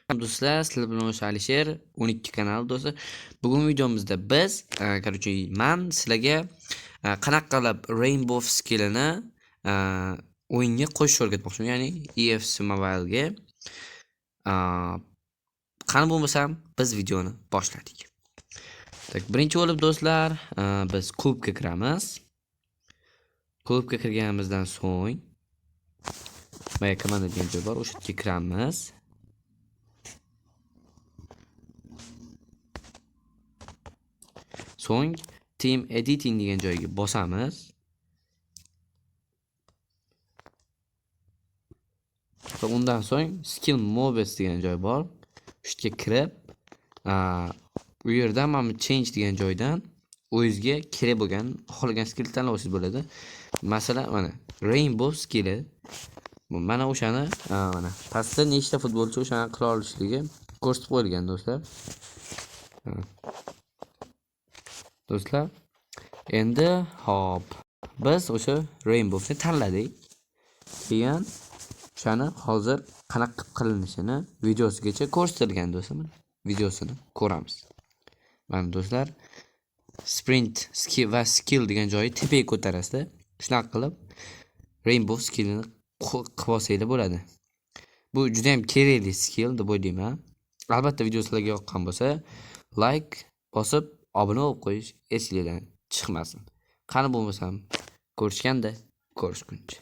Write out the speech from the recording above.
Do'stlar, sizlar bilan o'sha Alisher 12 kanal do'stlar. Bugun videomizda biz, men sizlarga qanaqa qilib Rainbow skillini o'yinga qo'shib o'rgatmoqchiman, ya'ni EFC Mobile'ga. Qani bo'lmasam, biz videoni boshladik. Tak, birinchi bo'lib do'stlar, biz klubga kiramiz. Klubga kirganimizdan so'ng mana komanda degan joy bor, o'sha yerga kiramiz. So'ng Team Editing degan joyga bosamiz. Va undan so'ng Skill Mobs degan joy bor. Shu yerga kirib, bu yerda mana Change degan joydan o'zingizga kerak bo'lgan xohlagan skill tanlashingiz bo'ladi. Masalan, mana Rainbow skill. Mana o'shani mana pastda nechta futbolchi o'shani qila olishligi ko'rsatib qo'yilgan do'stlar. Do'stlar, endi hop biz o'sha Rainbow'ni tanladik. Keyin o'shani hozir qanaqa qilinishini videosigacha ko'rsatilgan do'stlar. Videosini ko'ramiz. Mana do'stlar, sprint skill va skill degan joyi tepaga ko'tarasizda. Shunaqa qilib Rainbow skillini qilib olsanglar bo'ladi. Bu juda ham kerakli skill deb o'ylayman. Albatta video sizlarga yoqqan bo'lsa, like bosib obuna bo'lib qo'yish esingizdan chiqmasin. Qani bo'lmasam, ko'rishganda ko'rishguncha.